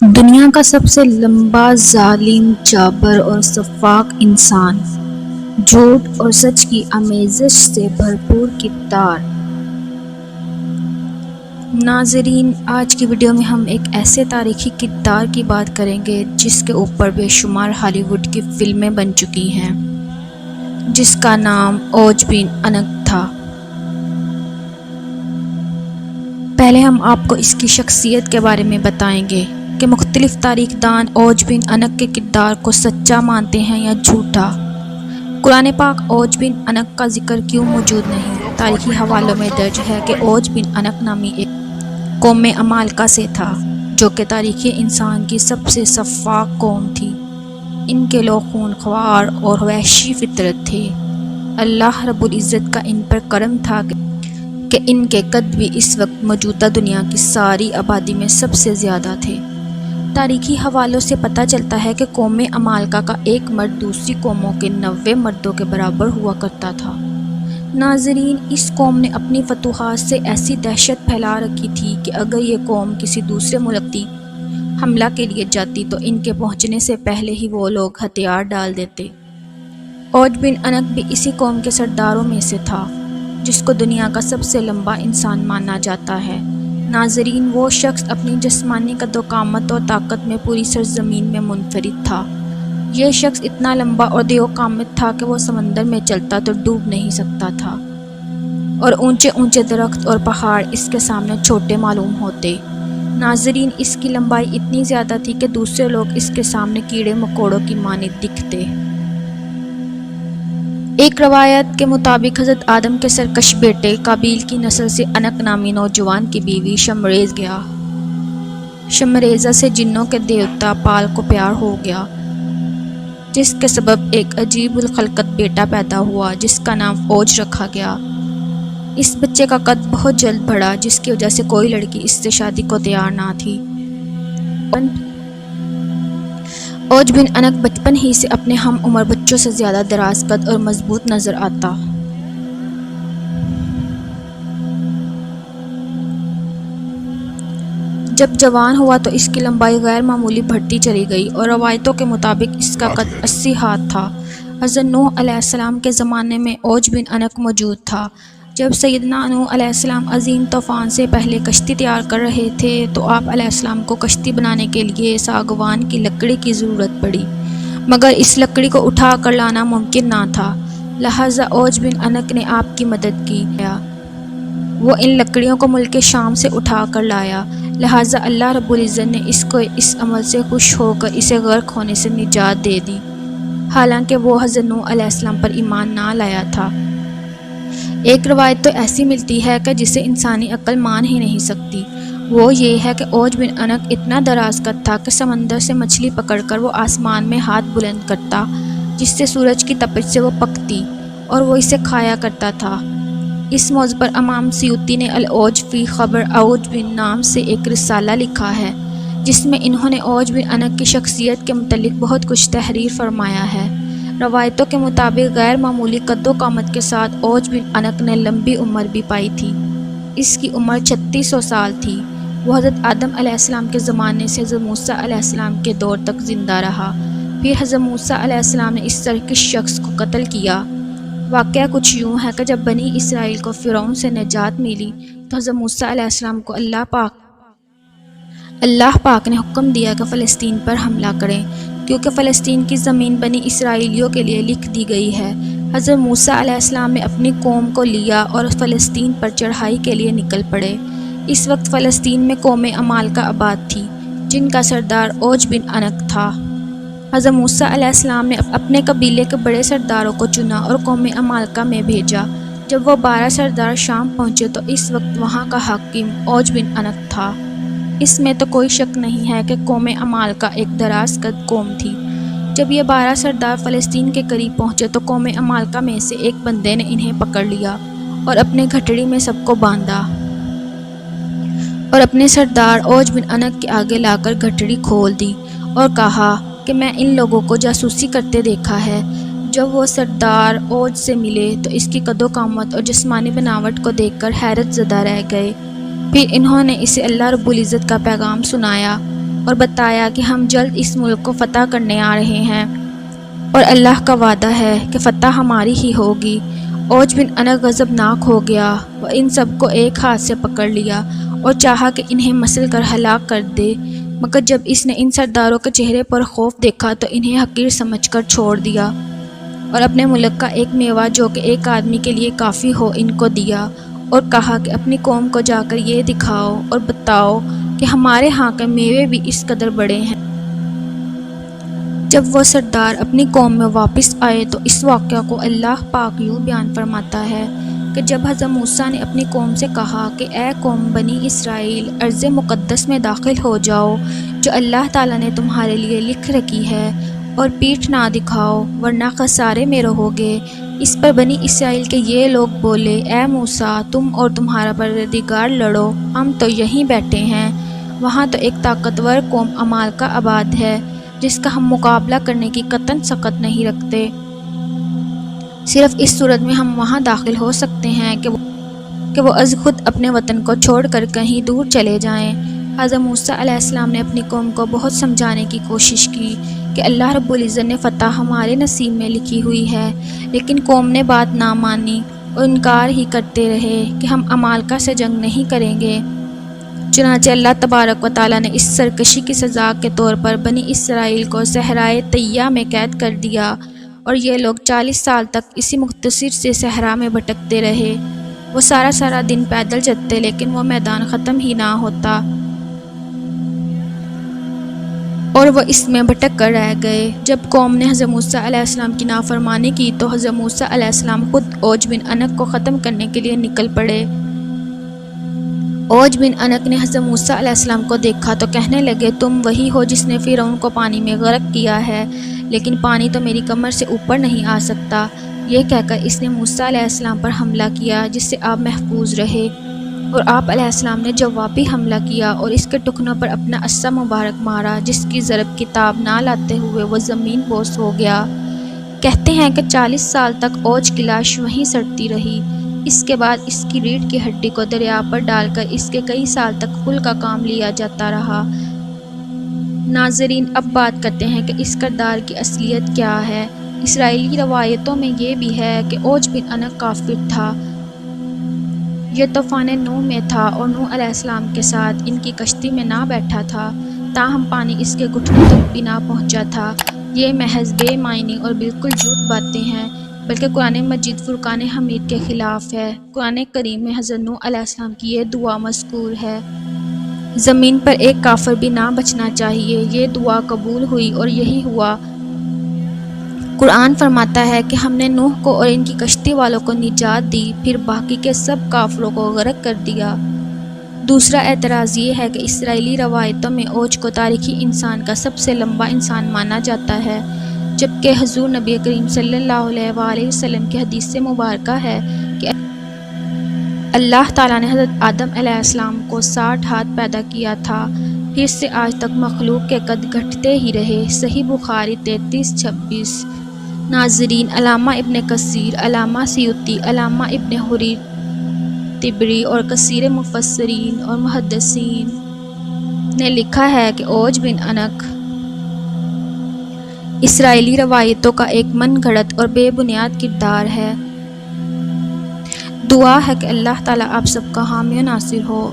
دنیا کا سب سے لمبا، ظالم، جابر اور شفاق انسان، جھوٹ اور سچ کی آمیزش سے بھرپور کردار۔ ناظرین، آج کی ویڈیو میں ہم ایک ایسے تاریخی کردار کی بات کریں گے جس کے اوپر بے شمار ہالی ووڈ کی فلمیں بن چکی ہیں، جس کا نام اوج بن انق تھا۔ پہلے ہم آپ کو اس کی شخصیت کے بارے میں بتائیں گے کہ مختلف تاریخ دان اوج بن انق کے کردار کو سچا مانتے ہیں یا جھوٹا۔ قرآن پاک اوج بن انق کا ذکر کیوں موجود نہیں؟ تاریخی حوالوں میں درج ہے کہ اوج بن انق نامی ایک قوم عمالقہ سے تھا، جو کہ تاریخی انسان کی سب سے شفاق قوم تھی۔ ان کے لوگ خون خوار اور وحشی فطرت تھے۔ اللہ رب العزت کا ان پر کرم تھا کہ ان کے قد بھی اس وقت موجودہ دنیا کی ساری آبادی میں سب سے زیادہ تھے۔ تاریخی حوالوں سے پتہ چلتا ہے کہ قوم عمالقہ کا ایک مرد دوسری قوموں کے 90 مردوں کے برابر ہوا کرتا تھا۔ ناظرین، اس قوم نے اپنی فتوحات سے ایسی دہشت پھیلا رکھی تھی کہ اگر یہ قوم کسی دوسرے ملک کی حملہ کے لیے جاتی تو ان کے پہنچنے سے پہلے ہی وہ لوگ ہتھیار ڈال دیتے۔ اوج بن انق بھی اسی قوم کے سرداروں میں سے تھا، جس کو دنیا کا سب سے لمبا انسان مانا جاتا ہے۔ ناظرین، وہ شخص اپنی جسمانی قد و قامت اور طاقت میں پوری سرزمین میں منفرد تھا۔ یہ شخص اتنا لمبا اور دیو قامت تھا کہ وہ سمندر میں چلتا تو ڈوب نہیں سکتا تھا، اور اونچے اونچے درخت اور پہاڑ اس کے سامنے چھوٹے معلوم ہوتے۔ ناظرین، اس کی لمبائی اتنی زیادہ تھی کہ دوسرے لوگ اس کے سامنے کیڑے مکوڑوں کی مانند دکھتے۔ ایک روایت کے مطابق حضرت آدم کے سرکش بیٹے قابیل کی نسل سے انق نامی نوجوان کی بیوی شمریز گیا۔ شمریزہ سے جنوں کے دیوتا پال کو پیار ہو گیا، جس کے سبب ایک عجیب الخلقت بیٹا پیدا ہوا جس کا نام اوج رکھا گیا۔ اس بچے کا قد بہت جلد بڑھا، جس کی وجہ سے کوئی لڑکی اس سے شادی کو تیار نہ تھی۔ اوج بن انق بچپن ہی سے اپنے ہم عمر بچوں سے زیادہ دراز قد اور مضبوط نظر آتا۔ جب جوان ہوا تو اس کی لمبائی غیر معمولی بڑھتی چلی گئی اور روایتوں کے مطابق اس کا قد 80 ہاتھ تھا۔ حضرت نوح علیہ السلام کے زمانے میں اوج بن انق موجود تھا۔ جب سیدنا نوح علیہ السلام عظیم طوفان سے پہلے کشتی تیار کر رہے تھے تو آپ علیہ السلام کو کشتی بنانے کے لیے ساگوان کی لکڑی کی ضرورت پڑی، مگر اس لکڑی کو اٹھا کر لانا ممکن نہ تھا، لہٰذا اوج بن انق نے آپ کی مدد کی۔ وہ ان لکڑیوں کو ملک شام سے اٹھا کر لایا، لہٰذا اللہ رب العزت نے اس کو اس عمل سے خوش ہو کر اسے غرق ہونے سے نجات دے دی، حالانکہ وہ حضرت نوح علیہ السلام پر ایمان نہ لایا تھا۔ ایک روایت تو ایسی ملتی ہے کہ جسے انسانی عقل مان ہی نہیں سکتی۔ وہ یہ ہے کہ اوج بن انق اتنا دراز قد تھا کہ سمندر سے مچھلی پکڑ کر وہ آسمان میں ہاتھ بلند کرتا، جس سے سورج کی تپش سے وہ پکتی اور وہ اسے کھایا کرتا تھا۔ اس موضوع پر امام سیوطی نے الاوج فی خبر اوج بن نام سے ایک رسالہ لکھا ہے، جس میں انہوں نے اوج بن انق کی شخصیت کے متعلق بہت کچھ تحریر فرمایا ہے۔ روایتوں کے مطابق غیر معمولی قد و قامت کے ساتھ اوج بن انق نے لمبی عمر بھی پائی تھی۔ اس کی عمر 3600 سال تھی۔ وہ حضرت آدم علیہ السلام کے زمانے سے حضرت موسیٰ علیہ السلام کے دور تک زندہ رہا۔ پھر حضرت موسیٰ علیہ السلام نے اس سرکش شخص کو قتل کیا۔ واقعہ کچھ یوں ہے کہ جب بنی اسرائیل کو فرعون سے نجات ملی تو حضرت موسیٰ علیہ السلام کو اللہ پاک نے حکم دیا کہ فلسطین پر حملہ کریں، کیونکہ فلسطین کی زمین بنی اسرائیلیوں کے لیے لکھ دی گئی ہے۔ حضرت موسیٰ علیہ السلام نے اپنی قوم کو لیا اور فلسطین پر چڑھائی کے لیے نکل پڑے۔ اس وقت فلسطین میں قوم عمالقہ آباد تھی، جن کا سردار اوج بن انق تھا۔ حضرت موسیٰ علیہ السلام نے اپنے قبیلے کے بڑے سرداروں کو چنا اور قوم عمالقہ میں بھیجا۔ جب وہ 12 سردار شام پہنچے تو اس وقت وہاں کا حاکم اوج بن انق تھا۔ اس میں تو کوئی شک نہیں ہے کہ قوم عمالقہ ایک دراز قد قوم تھی۔ جب یہ 12 سردار فلسطین کے قریب پہنچے تو قوم عمالقہ میں سے ایک بندے نے انہیں پکڑ لیا اور اپنے گھٹڑی میں سب کو باندھا اور اپنے سردار اوج بن انق کے آگے لا کر گھٹڑی کھول دی اور کہا کہ میں ان لوگوں کو جاسوسی کرتے دیکھا ہے۔ جب وہ سردار اوج سے ملے تو اس کی قد و قامت اور جسمانی بناوٹ کو دیکھ کر حیرت زدہ رہ گئے۔ پھر انہوں نے اسے اللہ رب العزت کا پیغام سنایا۔ اور بتایا کہ ہم جلد اس ملک کو فتح کرنے آ رہے ہیں اور اللہ کا وعدہ ہے کہ فتح ہماری ہی ہوگی۔ اوج بن انق غضبناک ہو گیا۔ وہ ان سب کو ایک ہاتھ سے پکڑ لیا اور چاہا کہ انہیں مسل کر ہلاک کر دے، مگر جب اس نے ان سرداروں کے چہرے پر خوف دیکھا تو انہیں حقیر سمجھ کر چھوڑ دیا اور اپنے ملک کا ایک میوہ جو کہ ایک آدمی کے لیے کافی ہو ان کو دیا، اور کہا کہ اپنی قوم کو جا کر یہ دکھاؤ اور بتاؤ کہ ہمارے ہاں کے میوے بھی اس قدر بڑے ہیں۔ جب وہ سردار اپنی قوم میں واپس آئے تو اس واقعہ کو اللہ پاک یوں بیان فرماتا ہے کہ جب حضرت موسیٰ نے اپنی قوم سے کہا کہ اے قوم بنی اسرائیل، ارض مقدس میں داخل ہو جاؤ جو اللہ تعالیٰ نے تمہارے لیے لکھ رکھی ہے، اور پیٹھ نہ دکھاؤ ورنہ خسارے میں رہو گے۔ اس پر بنی اسرائیل کے یہ لوگ بولے، اے موسیٰ، تم اور تمہارا پروردگار لڑو، ہم تو یہیں بیٹھے ہیں۔ وہاں تو ایک طاقتور قوم عمالقہ آباد ہے جس کا ہم مقابلہ کرنے کی قطعاً سخت نہیں رکھتے۔ صرف اس صورت میں ہم وہاں داخل ہو سکتے ہیں کہ وہ از خود اپنے وطن کو چھوڑ کر کہیں دور چلے جائیں۔ حضرت موسیٰ علیہ السلام نے اپنی قوم کو بہت سمجھانے کی کوشش کی کہ اللہ رب العزت نے فتح ہمارے نصیب میں لکھی ہوئی ہے، لیکن قوم نے بات نہ مانی اور انکار ہی کرتے رہے کہ ہم عمالقہ سے جنگ نہیں کریں گے۔ چنانچہ اللہ تبارک و تعالیٰ نے اس سرکشی کی سزا کے طور پر بنی اسرائیل کو صحرائے طیہ میں قید کر دیا، اور یہ لوگ 40 سال تک اسی مختصر سے صحرا میں بھٹکتے رہے۔ وہ سارا دن پیدل چلتے لیکن وہ میدان ختم ہی نہ ہوتا اور وہ اس میں بھٹک کر رہ گئے۔ جب قوم نے حضرت موسیٰ علیہ السلام کی نافرمانی کی تو حضرت موسیٰ علیہ السلام خود اوج بن انق کو ختم کرنے کے لیے نکل پڑے۔ اوج بن انق نے حضرت موسیٰ علیہ السلام کو دیکھا تو کہنے لگے، تم وہی ہو جس نے فرعون کو پانی میں غرق کیا ہے، لیکن پانی تو میری کمر سے اوپر نہیں آ سکتا۔ یہ کہہ کر اس نے موسیٰ علیہ السلام پر حملہ کیا جس سے آپ محفوظ رہے، اور آپ علیہ السلام نے جوابی حملہ کیا اور اس کے ٹخنوں پر اپنا عصا مبارک مارا، جس کی ضرب کتاب نہ لاتے ہوئے وہ زمین بوس ہو گیا۔ کہتے ہیں کہ 40 سال تک اوج کی لاش وہیں سڑتی رہی۔ اس کے بعد اس کی ریڑھ کی ہڈی کو دریا پر ڈال کر اس کے کئی سال تک خل کا کام لیا جاتا رہا۔ ناظرین، اب بات کرتے ہیں کہ اس کردار کی اصلیت کیا ہے۔ اسرائیلی روایتوں میں یہ بھی ہے کہ اوج بن انق کافر تھا۔ یہ طوفان نوح میں تھا اور نوح علیہ السلام کے ساتھ ان کی کشتی میں نہ بیٹھا تھا، تاہم پانی اس کے گھٹنوں تک بھی نہ پہنچا تھا۔ یہ محض بے معنی اور بالکل جھوٹ باتیں ہیں، بلکہ قرآن مجید فرقان حمید کے خلاف ہے۔ قرآن کریم میں حضرت نوح علیہ السلام کی یہ دعا مذکور ہے، زمین پر ایک کافر بھی نہ بچنا چاہیے۔ یہ دعا قبول ہوئی اور یہی ہوا۔ قرآن فرماتا ہے کہ ہم نے نوح کو اور ان کی کشتی والوں کو نجات دی، پھر باقی کے سب کافروں کو غرق کر دیا۔ دوسرا اعتراض یہ ہے کہ اسرائیلی روایتوں میں اوج کو تاریخی انسان کا سب سے لمبا انسان مانا جاتا ہے، جبکہ حضور نبی کریم صلی اللہ علیہ وآلہ وسلم کی حدیث مبارکہ ہے کہ اللہ تعالیٰ نے حضرت آدم علیہ السلام کو 60 ہاتھ پیدا کیا تھا، پھر سے آج تک مخلوق کے قد گھٹتے ہی رہے۔ صحیح بخاری 33-26۔ ناظرین، علامہ ابن کثیر، علامہ سیوطی، علامہ ابن حریر طبری اور کثیر مفسرین اور محدثین نے لکھا ہے کہ اوج بن انق اسرائیلی روایتوں کا ایک من گھڑت اور بے بنیاد کردار ہے۔ دعا ہے کہ اللہ تعالیٰ آپ سب کا حامی و ناصر ہو۔